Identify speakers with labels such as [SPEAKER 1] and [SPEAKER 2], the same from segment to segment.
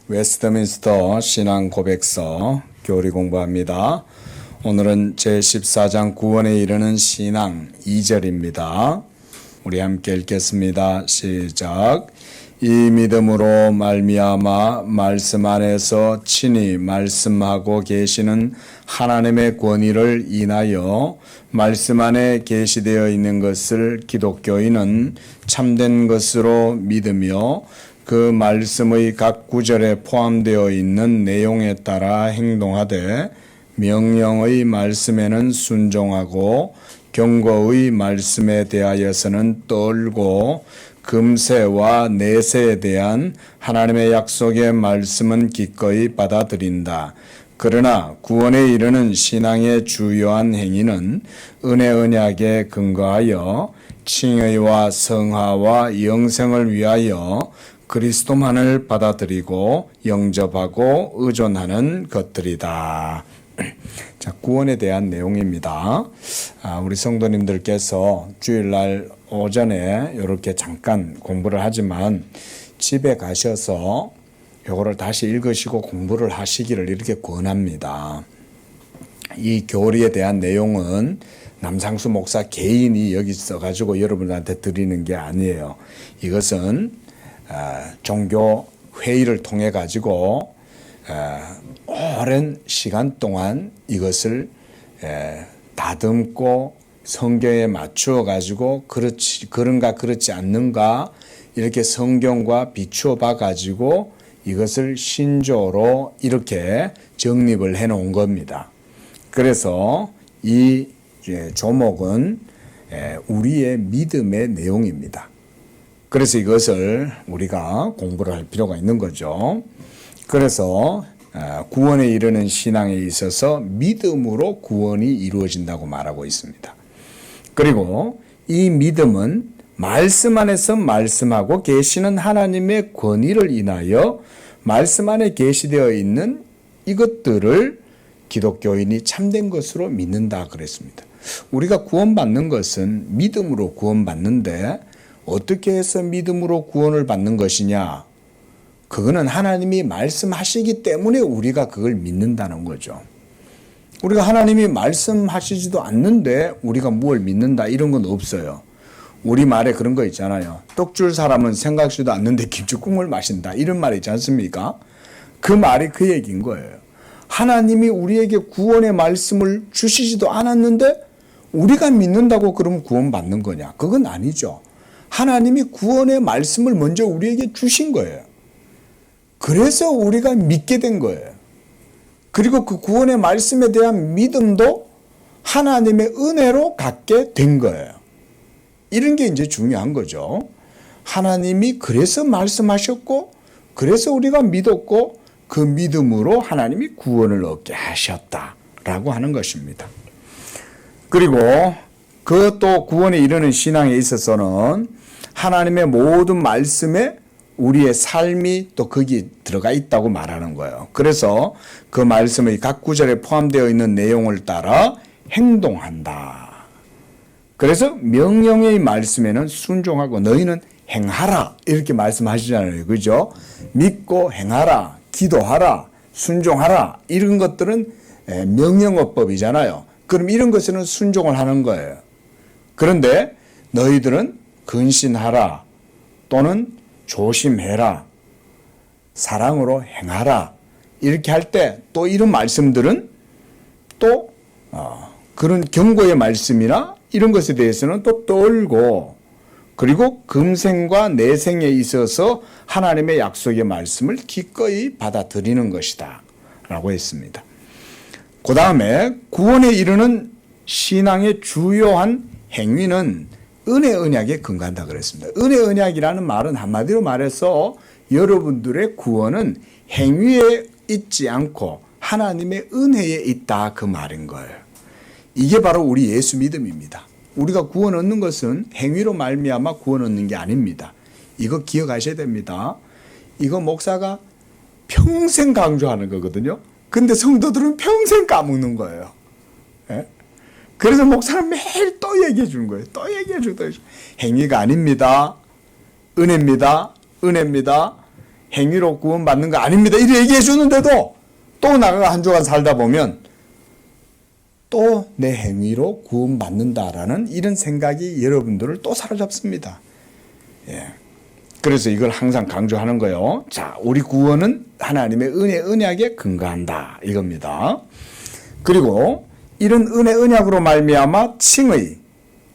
[SPEAKER 1] 웨스트민스터 신앙 고백서 교리 공부합니다. 오늘은 제14장 구원에 이르는 신앙 2절입니다. 우리 함께 읽겠습니다. 시작. 이 믿음으로 말미암아 말씀 안에서 친히 말씀하고 계시는 하나님의 권위를 인하여 말씀 안에 계시되어 있는 것을 기독교인은 참된 것으로 믿으며 그 말씀의 각 구절에 포함되어 있는 내용에 따라 행동하되 명령의 말씀에는 순종하고 경고의 말씀에 대하여서는 떨고 금세와 내세에 대한 하나님의 약속의 말씀은 기꺼이 받아들인다. 그러나 구원에 이르는 신앙의 주요한 행위는 은혜 언약에 근거하여 칭의와 성화와 영생을 위하여 그리스도만을 받아들이고 영접하고 의존하는 것들이다. 자, 구원에 대한 내용입니다. 우리 성도님들께서 주일날 오전에 이렇게 잠깐 공부를 하지만 집에 가셔서 이거를 다시 읽으시고 공부를 하시기를 이렇게 권합니다. 이 교리에 대한 내용은 남상수 목사 개인이 여기 써가지고 여러분들한테 드리는 게 아니에요. 이것은 종교 회의를 통해 가지고 오랜 시간 동안 이것을 다듬고 성경에 맞추어 가지고 그런가 그렇지 않는가 이렇게 성경과 비추어 봐 가지고 이것을 신조로 이렇게 정립을 해 놓은 겁니다. 그래서 이 조목은 우리의 믿음의 내용입니다. 그래서 이것을 우리가 공부를 할 필요가 있는 거죠. 그래서 구원에 이르는 신앙에 있어서 믿음으로 구원이 이루어진다고 말하고 있습니다. 그리고 이 믿음은 말씀 안에서 말씀하고 계시는 하나님의 권위를 인하여 말씀 안에 계시되어 있는 이것들을 기독교인이 참된 것으로 믿는다 그랬습니다. 우리가 구원받는 것은 믿음으로 구원받는데 어떻게 해서 믿음으로 구원을 받는 것이냐? 그거는 하나님이 말씀하시기 때문에 우리가 그걸 믿는다는 거죠. 우리가 하나님이 말씀하시지도 않는데 우리가 무엇을 믿는다 이런 건 없어요. 우리 말에 그런 거 있잖아요. 떡 줄 사람은 생각지도 않는데 김치국물 마신다 이런 말이 있지 않습니까? 그 말이 그 얘기인 거예요. 하나님이 우리에게 구원의 말씀을 주시지도 않았는데 우리가 믿는다고 그러면 구원받는 거냐? 그건 아니죠. 하나님이 구원의 말씀을 먼저 우리에게 주신 거예요. 그래서 우리가 믿게 된 거예요. 그리고 그 구원의 말씀에 대한 믿음도 하나님의 은혜로 갖게 된 거예요. 이런 게 이제 중요한 거죠. 하나님이 그래서 말씀하셨고, 그래서 우리가 믿었고, 그 믿음으로 하나님이 구원을 얻게 하셨다라고 하는 것입니다. 그리고 그 또 구원에 이르는 신앙에 있어서는 하나님의 모든 말씀에 우리의 삶이 또 거기 들어가 있다고 말하는 거예요. 그래서 그 말씀의 각 구절에 포함되어 있는 내용을 따라 행동한다. 그래서 명령의 말씀에는 순종하고 너희는 행하라 이렇게 말씀하시잖아요. 그죠? 믿고 행하라, 기도하라, 순종하라 이런 것들은 명령어법이잖아요. 그럼 이런 것에는 순종을 하는 거예요. 그런데 너희들은 근신하라 또는 조심해라, 사랑으로 행하라 이렇게 할 때 또 이런 말씀들은 또 그런 경고의 말씀이나 이런 것에 대해서는 또 떨고 그리고 금생과 내생에 있어서 하나님의 약속의 말씀을 기꺼이 받아들이는 것이다 라고 했습니다. 그 다음에 구원에 이르는 신앙의 주요한 행위는 은혜 언약에 근거한다 그랬습니다. 은혜 언약이라는 말은 한마디로 말해서 여러분들의 구원은 행위에 있지 않고 하나님의 은혜에 있다 그 말인 거예요. 이게 바로 우리 예수 믿음입니다. 우리가 구원 얻는 것은 행위로 말미암아 구원 얻는 게 아닙니다. 이거 기억하셔야 됩니다. 이거 목사가 평생 강조하는 거거든요. 근데 성도들은 평생 까먹는 거예요. 예? 그래서 목사는 매일 또 얘기해 주는 거예요. 또 얘기해 주고 행위가 아닙니다. 은혜입니다. 은혜입니다. 행위로 구원받는 거 아닙니다. 이렇게 얘기해 주는데도 또 나가 한 주간 살다 보면 또 내 행위로 구원받는다라는 이런 생각이 여러분들을 또 사로잡습니다. 예. 그래서 이걸 항상 강조하는 거예요. 자, 우리 구원은 하나님의 은혜, 언약에 근거한다. 이겁니다. 그리고 이런 은혜, 언약으로 말미암아 칭의,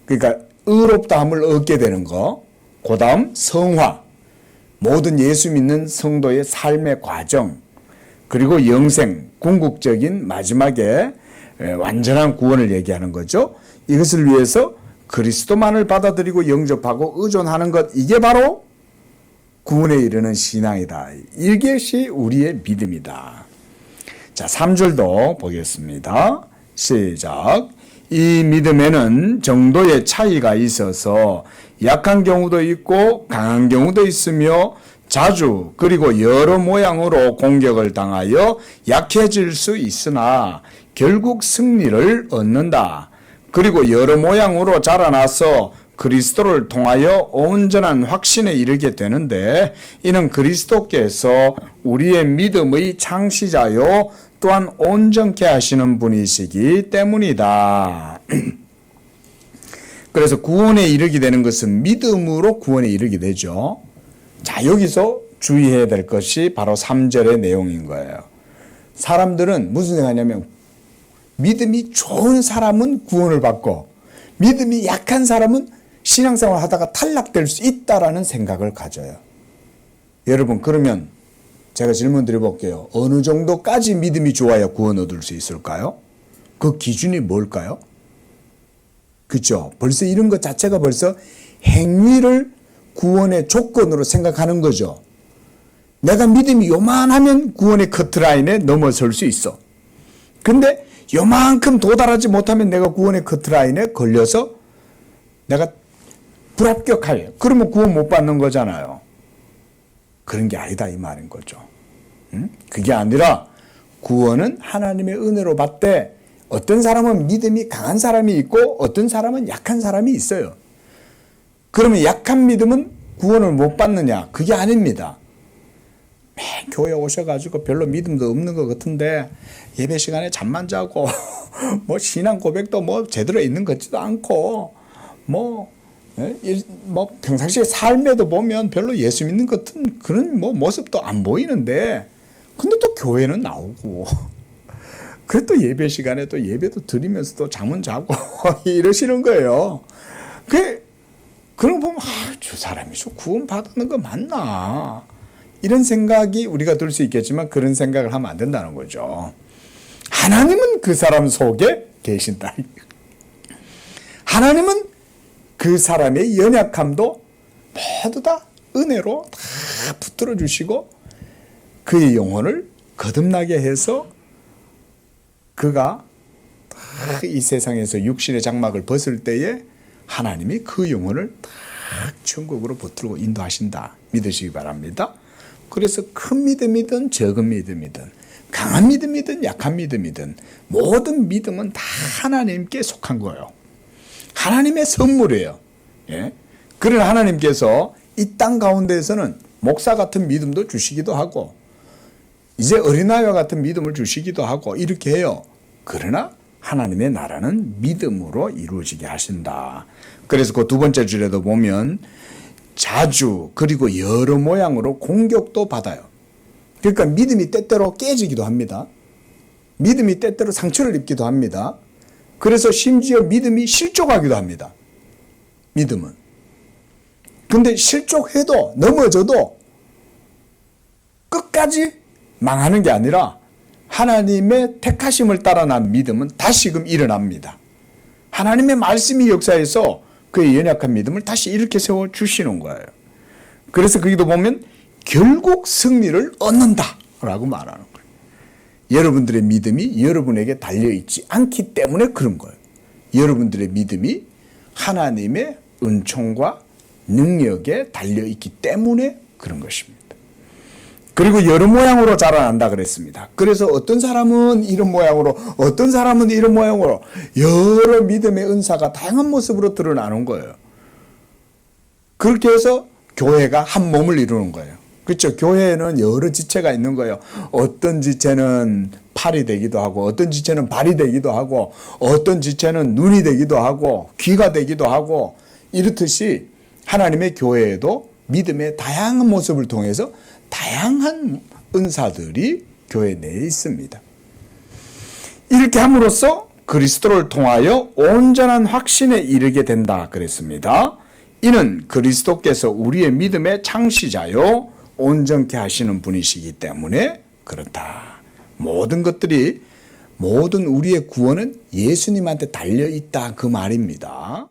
[SPEAKER 1] 그러니까 의롭다함을 얻게 되는 거. 그 다음 성화, 모든 예수 믿는 성도의 삶의 과정, 그리고 영생, 궁극적인 마지막에 완전한 구원을 얘기하는 거죠. 이것을 위해서 그리스도만을 받아들이고 영접하고 의존하는 것, 이게 바로 구원에 이르는 신앙이다. 이것이 우리의 믿음이다. 자, 3절도 보겠습니다. 시작. 이 믿음에는 정도의 차이가 있어서 약한 경우도 있고 강한 경우도 있으며 자주 그리고 여러 모양으로 공격을 당하여 약해질 수 있으나 결국 승리를 얻는다. 그리고 여러 모양으로 자라나서 그리스도를 통하여 온전한 확신에 이르게 되는데 이는 그리스도께서 우리의 믿음의 창시자요 또한 온전케 하시는 분이시기 때문이다. 그래서 구원에 이르게 되는 것은 믿음으로 구원에 이르게 되죠. 자, 여기서 주의해야 될 것이 바로 3절의 내용인 거예요. 사람들은 무슨 생각하냐면 믿음이 좋은 사람은 구원을 받고 믿음이 약한 사람은 신앙생활 하다가 탈락될 수 있다라는 생각을 가져요. 여러분, 그러면 제가 질문 드려볼게요. 어느 정도까지 믿음이 좋아야 구원 얻을 수 있을까요? 그 기준이 뭘까요? 그렇죠? 벌써 이런 것 자체가 벌써 행위를 구원의 조건으로 생각하는 거죠. 내가 믿음이 요만하면 구원의 커트라인에 넘어설 수 있어. 근데 요만큼 도달하지 못하면 내가 구원의 커트라인에 걸려서 내가 불합격하여. 그러면 구원 못 받는 거잖아요. 그런 게 아니다 이 말인 거죠. 그게 아니라 구원은 하나님의 은혜로 받되 어떤 사람은 믿음이 강한 사람이 있고 어떤 사람은 약한 사람이 있어요. 그러면 약한 믿음은 구원을 못 받느냐? 그게 아닙니다. 매일 교회 오셔가지고 별로 믿음도 없는 것 같은데 예배 시간에 잠만 자고 뭐 신앙 고백도 뭐 제대로 있는 것 같지도 않고 뭐 평상시에 삶에도 보면 별로 예수 믿는 것 같은 그런 뭐 모습도 안 보이는데 근데 또 교회는 나오고 그래 또 예배 시간에 또 예배도 드리면서 또 잠은 자고 이러시는 거예요. 그런 거 보면 저 사람이 저 구원 받는 거 맞나? 이런 생각이 우리가 들 수 있겠지만 그런 생각을 하면 안 된다는 거죠. 하나님은 그 사람 속에 계신다. 하나님은 그 사람의 연약함도 모두 다 은혜로 다 붙들어 주시고 그의 영혼을 거듭나게 해서 그가 이 세상에서 육신의 장막을 벗을 때에 하나님이 그 영혼을 딱 천국으로 붙들고 인도하신다. 믿으시기 바랍니다. 그래서 큰 믿음이든 적은 믿음이든 강한 믿음이든 약한 믿음이든 모든 믿음은 다 하나님께 속한 거예요. 하나님의 선물이에요. 예? 그러나 하나님께서 이 땅 가운데에서는 목사 같은 믿음도 주시기도 하고 이제 어린아이와 같은 믿음을 주시기도 하고 이렇게 해요. 그러나 하나님의 나라는 믿음으로 이루어지게 하신다. 그래서 그 두 번째 줄에도 보면 자주 그리고 여러 모양으로 공격도 받아요. 그러니까 믿음이 때때로 깨지기도 합니다. 믿음이 때때로 상처를 입기도 합니다. 그래서 심지어 믿음이 실족하기도 합니다. 믿음은. 근데 실족해도 넘어져도 끝까지 망하는 게 아니라 하나님의 택하심을 따라 난 믿음은 다시금 일어납니다. 하나님의 말씀이 역사해서 그의 연약한 믿음을 다시 이렇게 세워주시는 거예요. 그래서 거기도 보면 결국 승리를 얻는다라고 말하는 거예요. 여러분들의 믿음이 여러분에게 달려있지 않기 때문에 그런 거예요. 여러분들의 믿음이 하나님의 은총과 능력에 달려있기 때문에 그런 것입니다. 그리고 여러 모양으로 자라난다 그랬습니다. 그래서 어떤 사람은 이런 모양으로 어떤 사람은 이런 모양으로 여러 믿음의 은사가 다양한 모습으로 드러나는 거예요. 그렇게 해서 교회가 한 몸을 이루는 거예요. 그렇죠. 교회에는 여러 지체가 있는 거예요. 어떤 지체는 팔이 되기도 하고, 어떤 지체는 발이 되기도 하고, 어떤 지체는 눈이 되기도 하고, 귀가 되기도 하고, 이렇듯이 하나님의 교회에도 믿음의 다양한 모습을 통해서 다양한 은사들이 교회 내에 있습니다. 이렇게 함으로써 그리스도를 통하여 온전한 확신에 이르게 된다 그랬습니다. 이는 그리스도께서 우리의 믿음의 창시자요 온전케 하시는 분이시기 때문에 그렇다. 모든 것들이 모든 우리의 구원은 예수님한테 달려 있다 그 말입니다.